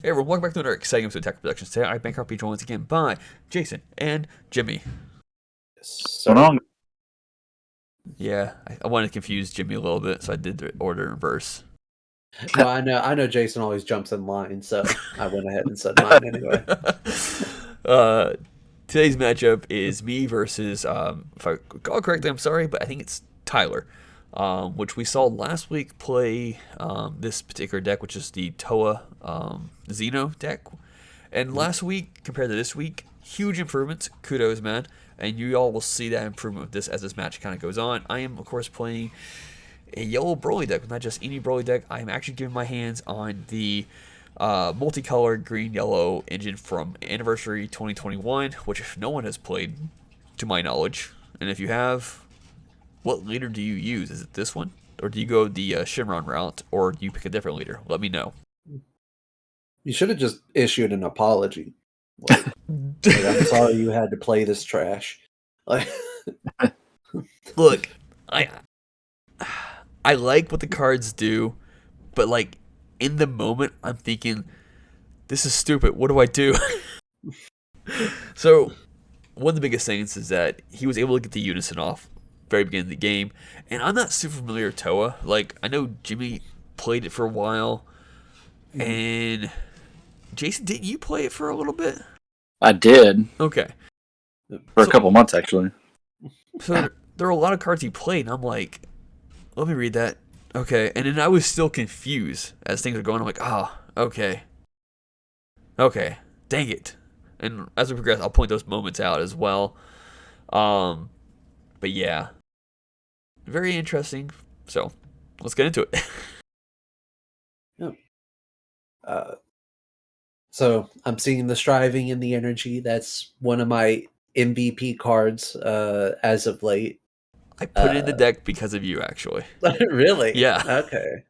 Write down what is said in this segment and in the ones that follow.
Hey everyone, welcome back to another exciting episode of Tech Productions. Today I make our joined once again by Jason and Jimmy. What's going on? Yeah, I wanted to confuse Jimmy a little bit, so I did the order in reverse. Well, I know Jason always jumps in line, so I went ahead and said mine anyway. uh, Today's matchup is me versus, if I recall correctly, I'm sorry, but I think it's Tyler, which we saw last week play this particular deck, which is the Towa Xeno deck. And last week compared to this week, huge improvements. Kudos, man. And you all will see that improvement with this as this match kind of goes on. I am, of course, playing a yellow Broly deck, not just any Broly deck. I am actually giving my hands on the multicolored green-yellow engine from Anniversary 2021, which no one has played, to my knowledge. And if you have, what leader do you use? Is it this one? Or do you go the Shinron route, or do you pick a different leader? Let me know. You should have just issued an apology. Like I'm sorry you had to play this trash. Like, Look, I like what the cards do, but like in the moment, I'm thinking, this is stupid. What do I do? So one of the biggest things is that he was able to get the unison off very beginning of the game, and I'm not super familiar with Toa. Like I know Jimmy played it for a while, and Jason, didn't you play it for a little bit? I did Okay, for a couple months actually. so there are a lot of cards he played, and I'm like, let me read that. Okay, and then I was still confused as things are going. I'm like, okay, dang it. And as we progress, I'll point those moments out as well. But yeah, very interesting. So let's get into it. yeah. So I'm seeing the striving and the energy. That's one of my MVP cards as of late. I put it in the deck because of you, actually. Really? Yeah. Okay.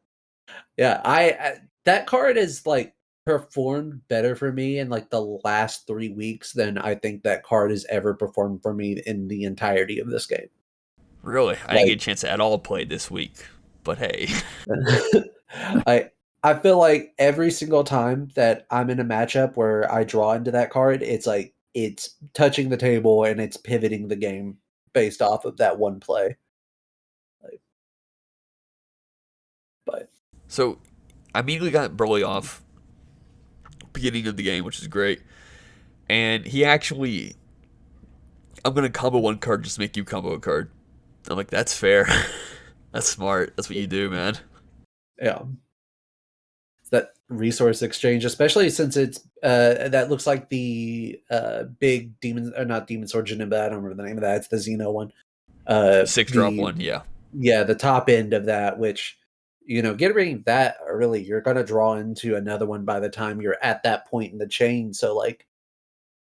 Yeah, I that card is like performed better for me in like the last 3 weeks than I think that card has ever performed for me in the entirety of this game. Really, I didn't get a Like, chance to at all play this week, but hey. I I feel like every single time that I'm in a matchup where I draw into that card, it's like it's touching the table and it's pivoting the game based off of that one play. Like, but So I immediately got Broly off beginning of the game, which is great. And he actually, I'm gonna combo one card just to make you combo a card. I'm like, that's fair. That's smart. That's what you do, man. yeah, that resource exchange, especially since it's that looks like the big demon or not demon sword Janemba, I don't remember the name of that. It's the Xeno one. The 6-drop The one, yeah. Yeah, the top end of that, which get rid of that early, you're gonna draw into another one by the time you're at that point in the chain. So like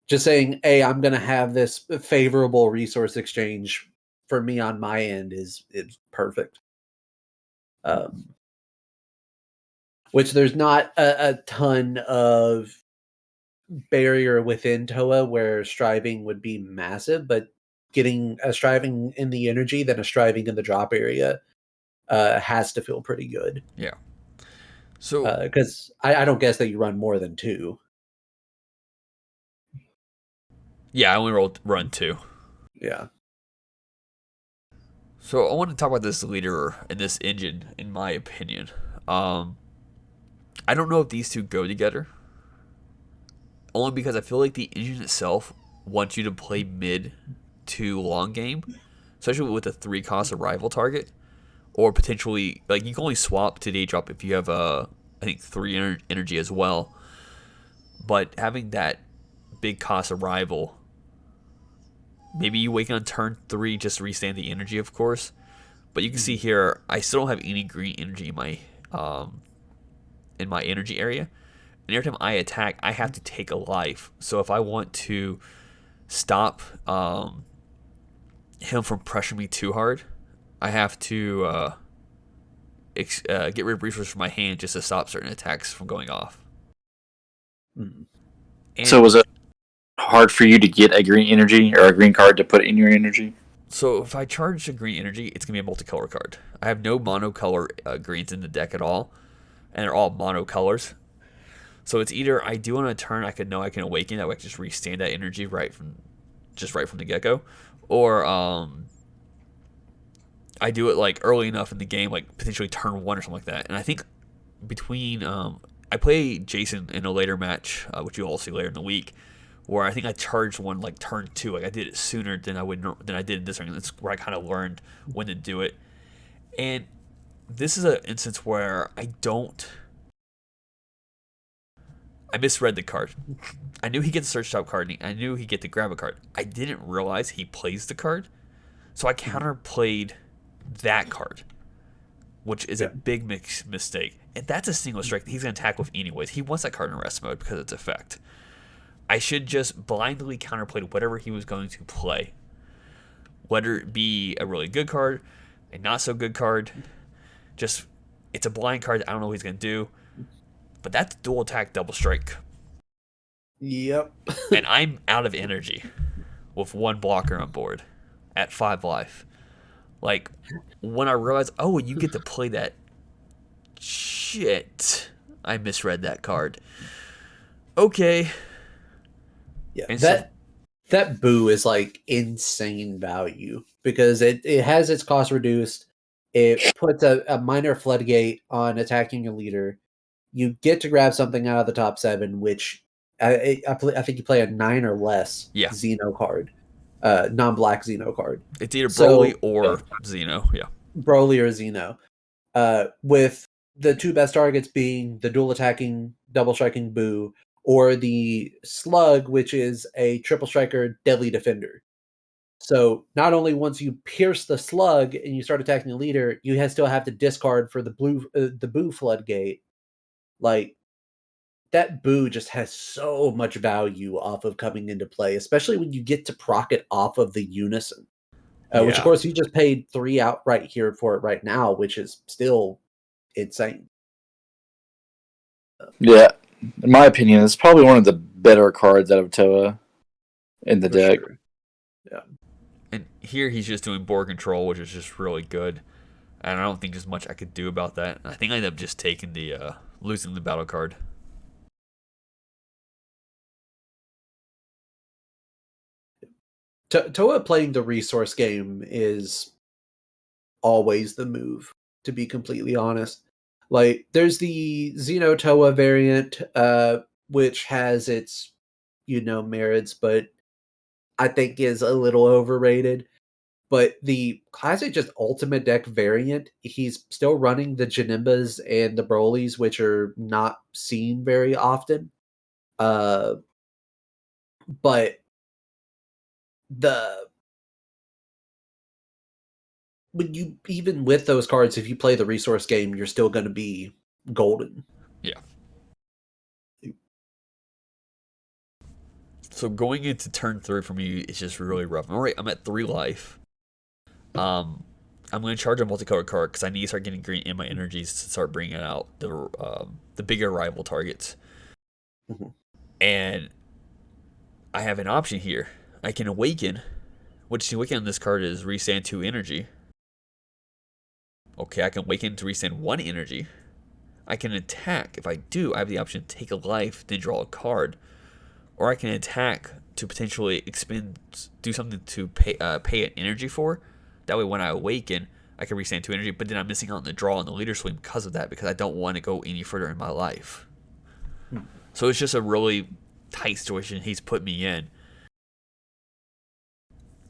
just saying, hey, I'm gonna have this favorable resource exchange for me on my end is perfect. Um which there's not a ton of barrier within Toa where striving would be massive, but getting a striving in the energy than a striving in the drop area has to feel pretty good. Yeah. So Because I don't guess that you run more than two. yeah, I only rolled run 2. Yeah. So I want to talk about this leader and this engine, in my opinion. I don't know if these two go together. Only because I feel like the engine itself wants you to play mid to long game, especially with a 3-cost arrival target, or potentially like you can only swap to day drop if you have I think 3 energy as well. But having that big cost arrival, maybe you wake on turn 3 just to restand the energy, of course. But you can see here, I still don't have any green energy in my energy area. And every time I attack, I have to take a life. So if I want to stop him from pressuring me too hard, I have to get rid of resources from my hand just to stop certain attacks from going off. Mm. And So was it hard for you to get a green energy or a green card to put in your energy? so if I charge a green energy, it's going to be a multicolor card. I have no monocolor greens in the deck at all, and they're all monocolors. So it's either I do on a turn I could know I can awaken, that way I can just restand that energy right from the get go, or I do it like early enough in the game, like potentially turn 1 or something like that. And I think between I play Jason in a later match, which you'll all see later in the week, where I think I charged one like turn 2, like I did it sooner than I did in this ring. That's where I kind of learned when to do it. And this is an instance where I misread the card. I knew he gets the search top card, and I knew he get the grab a card. I didn't realize he plays the card, so I counterplayed that card, which is a big mistake. And that's a single strike that he's going to attack with anyways. He wants that card in rest mode because it's effect. I should just blindly counterplay whatever he was going to play, whether it be a really good card, a not so good card. Just, it's a blind card. I don't know what he's going to do. But that's dual attack, double strike. Yep. And I'm out of energy with 1 blocker on board at 5 life. Like, when I realized, oh, you get to play that, shit, I misread that card. Okay. Yeah, And that boo is like insane value because it has its cost reduced. It puts a minor floodgate on attacking your leader. You get to grab something out of the top 7, which I think you play a 9 or less Xeno card, non-black Xeno card. It's either Broly or Xeno, Broly or Xeno. With the 2 best targets being the dual attacking, double striking Boo, or the Slug, which is a triple striker deadly defender. So not only once you pierce the Slug and you start attacking the leader, you still have to discard for the Boo floodgate. Like, that Boo just has so much value off of coming into play, especially when you get to proc it off of the Unison. Which, of course, you just paid 3 outright here for it right now, which is still insane. Yeah, in my opinion, it's probably one of the better cards out of Towa in the deck. Sure. Yeah. And here he's just doing board control, which is just really good. And I don't think there's much I could do about that. I think I ended up just taking the losing the battle card. Towa playing the resource game is always the move, to be completely honest. Like, there's the Xeno Towa variant, which has its, merits, but I think is a little overrated. But the classic just ultimate deck variant, he's still running the Janimbas and the Brolys, which are not seen very often. But even with those cards, if you play the resource game, you're still going to be golden. Yeah. So going into turn 3 for me is just really rough. I'm at 3 life. I'm going to charge a multicolored card because I need to start getting green in my energies to start bringing out the bigger rival targets. Mm-hmm. And I have an option here. I can awaken, which the awaken on this card is restand 2 energy. Okay, I can awaken to restand 1 energy. I can attack. If I do, I have the option to take a life, then draw a card. Or I can attack to potentially do something to pay an energy for. That way when I awaken, I can restand 2 energy, but then I'm missing out on the draw and the leader swing because of that, because I don't want to go any further in my life. So it's just a really tight situation he's put me in.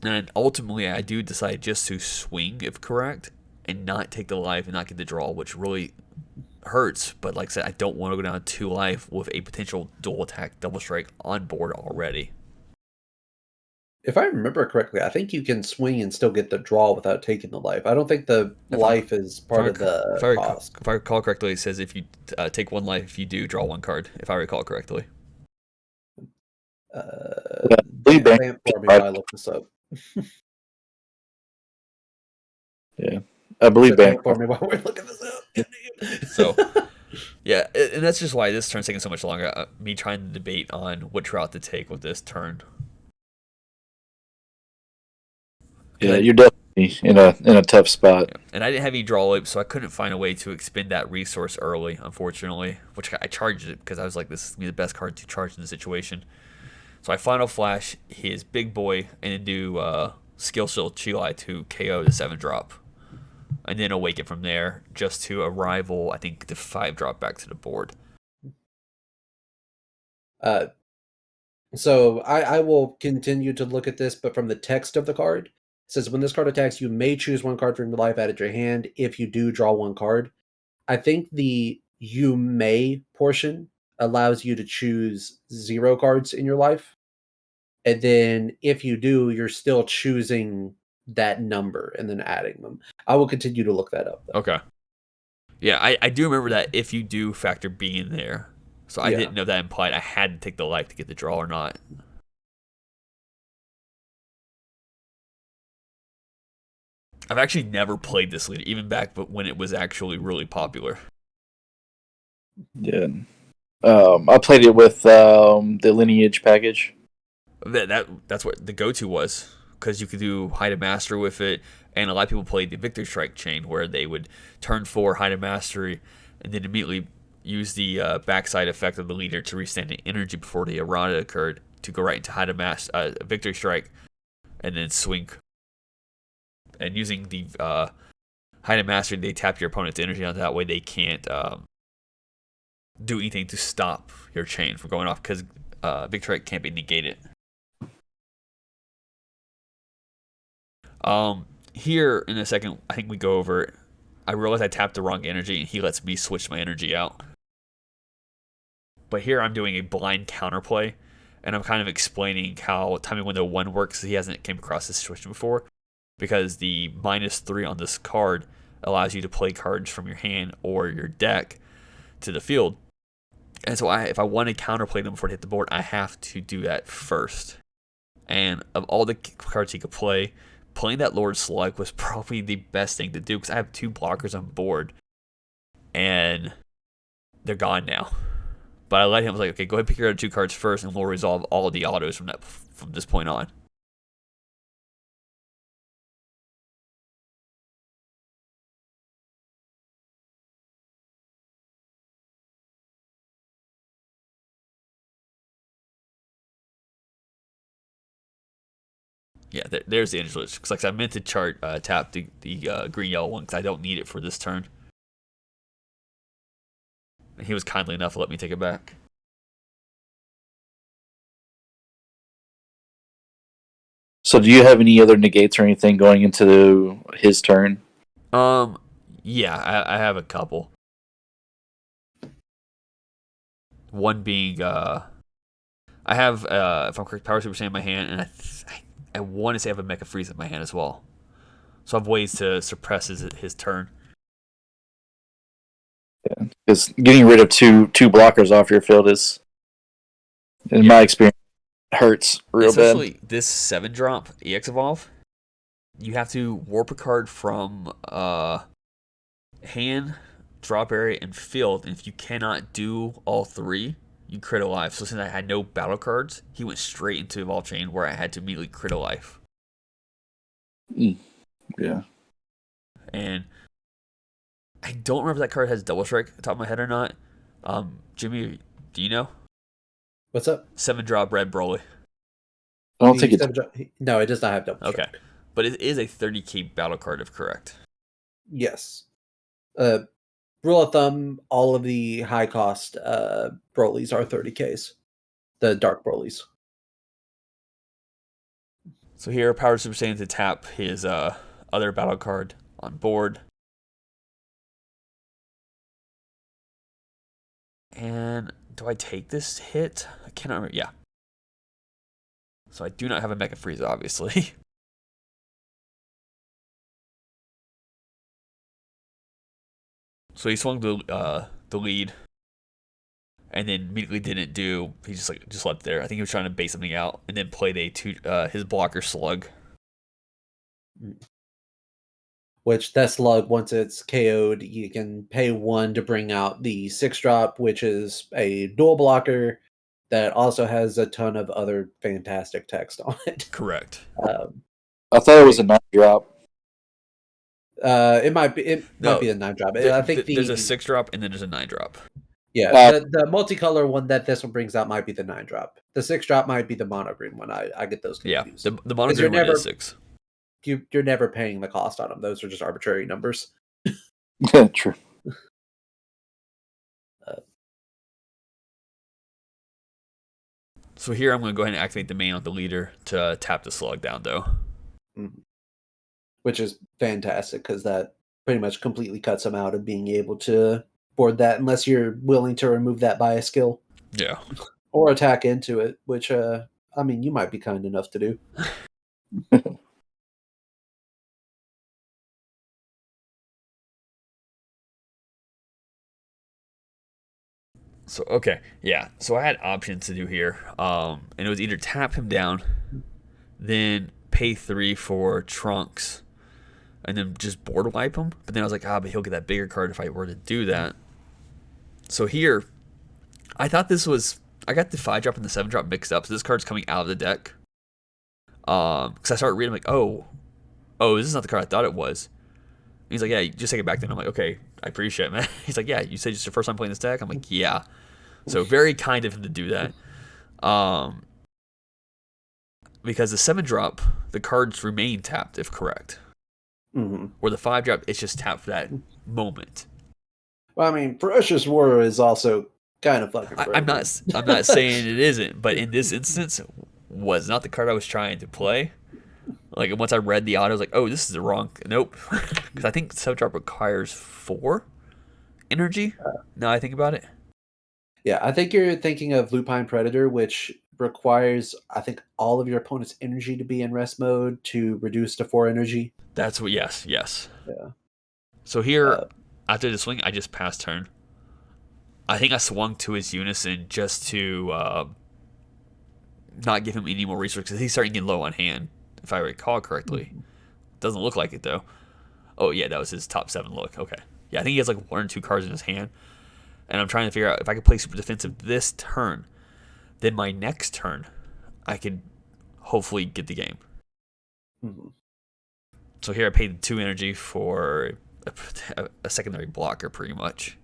And ultimately, I do decide just to swing, if correct, and not take the life and not get the draw, which really hurts. But like I said, I don't want to go down 2 life with a potential dual attack, double strike on board already. If I remember correctly, I think you can swing and still get the draw without taking the life. I don't think the life is part of the cost. If I recall correctly, it says if you take 1 life, you do draw 1 card, if I recall correctly. Vamp for me while I look this up. Yeah, I believe Vamp for me while we're looking this up. So, yeah, and that's just why this turn's taking so much longer. Me trying to debate on which route to take with this turn. Yeah, you're definitely in a tough spot. Yeah. And I didn't have any draw loop, so I couldn't find a way to expend that resource early, unfortunately. Which I charged it because I was like, this is gonna be the best card to charge in the situation. So I Final Flash his big boy and then do Skill Shield Chilai to KO the 7-drop. And then awaken from there just to arrival, I think, the 5-drop back to the board. So I will continue to look at this, but from the text of the card, it says when this card attacks, you may choose one card from your life added to your hand. If you do, draw one card. I think the "you may" portion allows you to choose 0 cards in your life, and then if you do, you're still choosing that number and then adding them. I will continue to look that up, though. Okay. Yeah, I do remember that if you do factor B in there. So I didn't know that implied I had to take the life to get the draw or not. I've actually never played this leader, even back when it was actually really popular. Yeah. I played it with the Lineage package. That's what the go-to was, because you could do Hide a Master with it, and a lot of people played the Victory Strike chain, where they would turn 4 Hide a Mastery, and then immediately use the backside effect of the leader to restand the energy before the errata occurred to go right into Hide a Victory Strike, and then swing. And using the Hide a Mastery, they tap your opponent's energy on that way they can't do anything to stop your chain from going off, because Victory Strike can't be negated. Here in a second, I think we go over it. I realize I tapped the wrong energy, and he lets me switch my energy out. But here I'm doing a blind counterplay, and I'm kind of explaining how timing window 1 works. He hasn't came across this situation before, because the -3 on this card allows you to play cards from your hand or your deck to the field. And so if I want to counterplay them before they hit the board, I have to do that first. And of all the cards he could play, playing that Lord Slug was probably the best thing to do, because I have 2 blockers on board, and they're gone now. But I let him, I was like, okay, go ahead and pick your other 2 cards first, and we'll resolve all of the autos from this point on. Yeah, there's the energy list. Because I meant to tap the green-yellow one, because I don't need it for this turn. And he was kindly enough to let me take it back. So do you have any other negates or anything going into his turn? Yeah, I have a couple. One being, I have, if I'm correct, Power Super Saiyan in my hand, and I want to say I have a Mecha Freeze in my hand as well. So I have ways to suppress his turn. Yeah, because getting rid of two blockers off your field is, in my experience, hurts real Especially bad. this 7-drop EX Evolve. You have to warp a card from hand, drop area, and field. And if you cannot do all 3, you crit a life. So since I had no battle cards, he went straight into Evolve Chain, where I had to immediately crit a life. Yeah. And I don't remember if that card has Double Strike at the top of my head or not. Jimmy, do you know? What's up? 7-drop red Broly. I don't think it's... No, it does not have double strike. Okay. But it is a 30k battle card, if correct. Yes. Rule of thumb, all of the high cost Brolys are 30Ks. The dark Brolys. So here, Power Super Saiyan to tap his other battle card on board. And do I take this hit? I cannot remember. Yeah. So I do not have a Mecha Freeze, obviously. So he swung the lead, and then immediately didn't do. He just left it there. I think he was trying to bait something out, and then played his blocker Slug. Which that slug, once it's KO'd, you can pay 1 to bring out the 6-drop, which is a dual blocker that also has a ton of other fantastic text on it. Correct. I thought it was a 9-drop. It might be No, a 9-drop. I think there's a 6-drop and then there's a 9-drop. Yeah, the multicolor one that this one brings out might be the 9-drop. The 6-drop might be the mono green one. I get those Yeah, confused. the mono green one is 6. You're never paying the cost on them. Those are just arbitrary numbers. Yeah, true. So here I'm going to go ahead and activate the main on the leader to tap the slug down, though. Mm-hmm. Which is fantastic because that pretty much completely cuts them out of being able to board that unless you're willing to remove that by a skill. Yeah. Or attack into it, which, I mean, you might be kind enough to do. So, okay. Yeah. So I had options to do here. And it was either tap him down, then pay 3 for Trunks, and then just board wipe him. But then I was like, but he'll get that bigger card if I were to do that. So here, I thought this was... I got the 5-drop and the 7-drop mixed up, so this card's coming out of the deck. Because I started reading, like, oh, this is not the card I thought it was. And he's like, yeah, just take it back then. I'm like, okay, I appreciate it, man. He's like, yeah, you said it's your first time playing this deck? I'm like, yeah. So very kind of him to do that. Because the 7-drop, the cards remain tapped if correct. Mm-hmm. Or the 5-drop, it's just tapped for that moment. Well, I mean, Ferocious Warrior is also kind of fucking broken. I'm not saying it isn't, but in this instance, was not the card I was trying to play. Like, once I read the auto, I was like, oh, this is the wrong... Nope. Because I think 7-drop requires 4 energy, now I think about it. Yeah, I think you're thinking of Lupine Predator, which requires, I think, all of your opponent's energy to be in rest mode to reduce to 4 energy. That's what... Yes. Yeah. So here, after the swing, I just passed turn. I think I swung to his Unison just to not give him any more resources, because he's starting to get low on hand, if I recall correctly. Doesn't look like it, though. Oh, yeah, that was his top 7 look. Okay. Yeah, I think he has like 1 or 2 cards in his hand. And I'm trying to figure out if I could play super defensive this turn, then my next turn, I could hopefully get the game. Mm-hmm. So here I paid 2 energy for a secondary blocker, pretty much.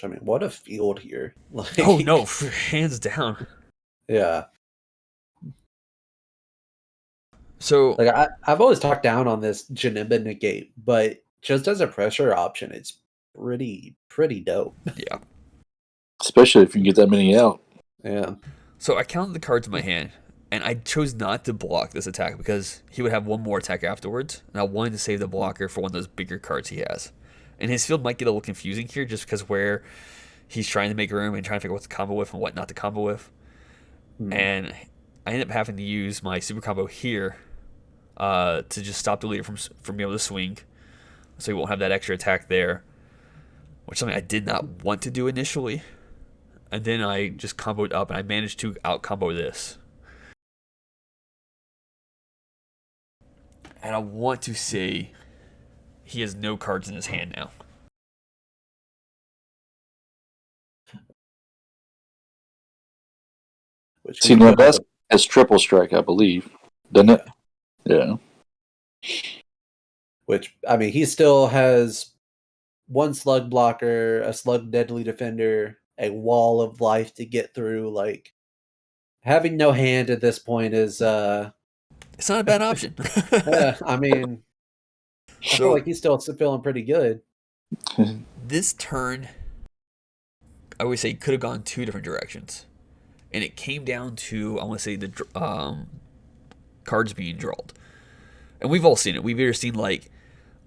I mean, what a field here. Like, oh, no, hands down. Yeah. So, like I've always talked down on this Janemba negate, but just as a pressure option, it's pretty dope. Yeah. Especially if you get that many out. Yeah. So I counted the cards in my hand, and I chose not to block this attack because he would have 1 more attack afterwards, and I wanted to save the blocker for one of those bigger cards he has. And his field might get a little confusing here just because where he's trying to make room and trying to figure out what to combo with and what not to combo with. And I ended up having to use my super combo here to just stop the leader from being able to swing, so he won't have that extra attack there, which is something I did not want to do initially. And then I just comboed up, and I managed to out-combo this. And I want to say he has no cards in his hand now. See, that's has triple strike, I believe, doesn't it? Yeah. Which, I mean, he still has 1 slug blocker, a slug deadly defender, a wall of life to get through. Like, having no hand at this point is it's not a bad option. I mean, I feel like he's still feeling pretty good. This turn, I would say, could have gone 2 different directions. And it came down to, I want to say, the cards being drawled. And we've all seen it. We've either seen, like,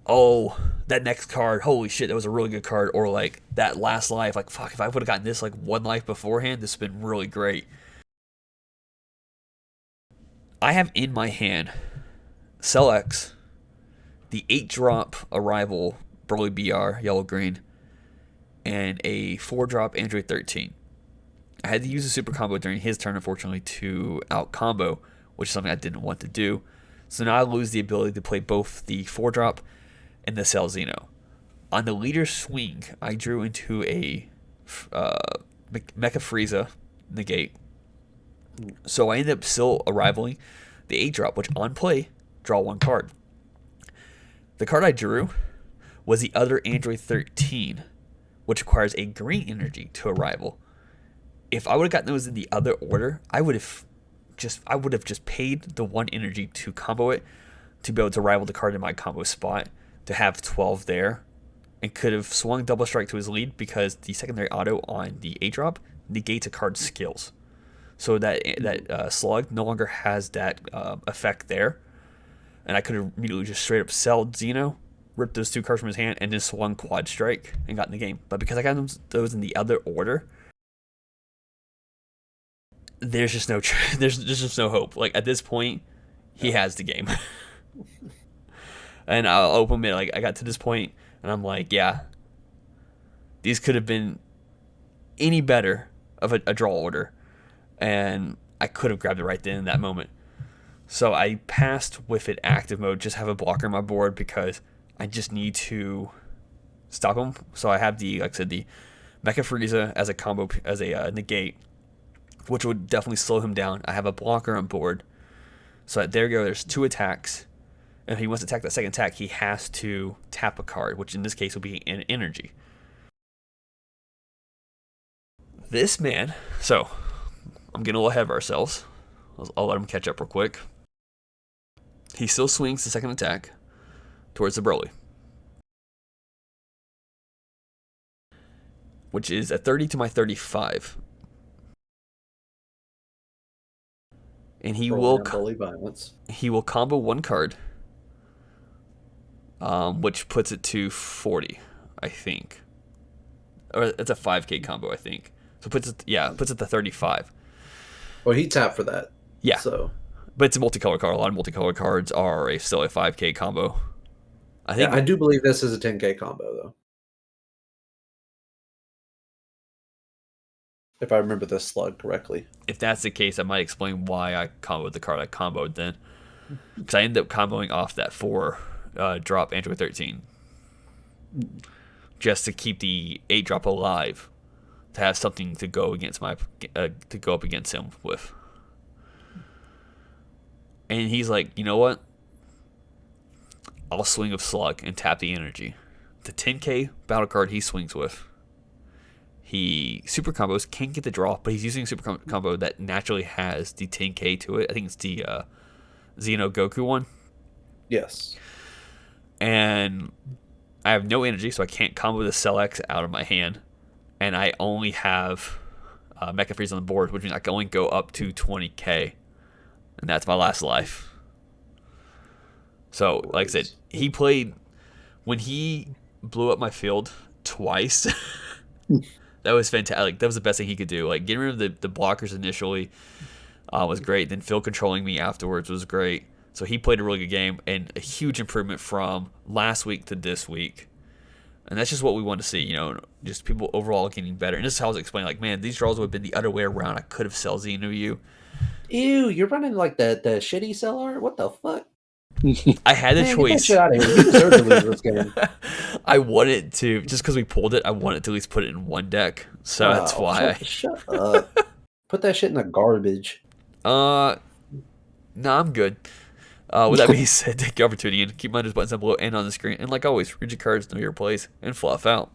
oh, that next card, holy shit, that was a really good card. Or, like, that last life, like, fuck, if I would have gotten this, like, 1 life beforehand, this would have been really great. I have in my hand Cell X, the 8-drop Arrival Broly BR, yellow-green, and a 4-drop Android 13. I had to use a super combo during his turn, unfortunately, to out-combo, which is something I didn't want to do. So now I lose the ability to play both the 4-drop and the Cell Xeno. On the leader swing, I drew into a Mecha Frieza negate. So I ended up still arrivaling the 8-drop, which on play, draw 1 card. The card I drew was the other Android 13, which requires a green energy to a rival. If I would have gotten those in the other order, I would have just paid the 1 energy to combo it to be able to rival the card in my combo spot to have 12 there, and could have swung double strike to his lead because the secondary auto on the 8-drop negates a card's skills. So that slug no longer has that effect there. And I could have immediately just straight up sold Xeno, ripped those 2 cards from his hand, and just swung quad strike and got in the game. But because I got those in the other order, there's just no hope. Like, at this point, he has the game. And I'll open it. Like, I got to this point, and I'm like, yeah, these could have been any better of a draw order, and I could have grabbed it right then in that moment. So I passed with it active mode, just have a blocker on my board because I just need to stop him. So I have the Mecha Frieza as a combo, as a negate, which would definitely slow him down. I have a blocker on board. So there you go, there's 2 attacks. And if he wants to attack that second attack, he has to tap a card, which in this case will be an energy. This man, so I'm getting a little ahead of ourselves. I'll let him catch up real quick. He still swings the second attack towards the Broly, which is a 30 to my 35. And he will combo 1 card, which puts it to 40, I think. Or it's a 5k combo, I think. So puts it to 35. Well, he tapped for that. Yeah. So, but it's a multicolor card. A lot of multicolor cards are still a 5k combo. I do believe this is a 10k combo, though. If I remember the slug correctly. If that's the case, I might explain why I comboed the card I comboed then. Because I ended up comboing off that 4 drop Android 13. Just to keep the 8-drop alive. To have something to go against to go up against him with. And he's like, you know what? I'll swing with Slug and tap the energy. The 10k battle card he swings with. He super combos, can't get the draw, but he's using a super combo that naturally has the 10k to it. I think it's the Xeno Goku one. Yes. And I have no energy, so I can't combo the Cell X out of my hand. And I only have Mecha Freeze on the board, which means I can only go up to 20k. And that's my last life. So, like I said, he played... When he blew up my field twice... That was fantastic. Like, that was the best thing he could do. Like, getting rid of the blockers initially was great. Then Phil controlling me afterwards was great. So he played a really good game and a huge improvement from last week to this week. And that's just what we want to see, you know, just people overall getting better. And this is how I was explaining, like, man, these draws would have been the other way around. I could have Cell Xeno you. Ew, you're running like the shitty Cell art? What the fuck? I had a choice. Get that shit out of here. You deserve to lose this game. I wanted to, just because we pulled it, I wanted to at least put it in one deck. So that's why. Shut up. Put that shit in the garbage. No, I'm good. With that being said, take the opportunity and keep my buttons down below and on the screen. And like always, read your cards, know your plays, and fluff out.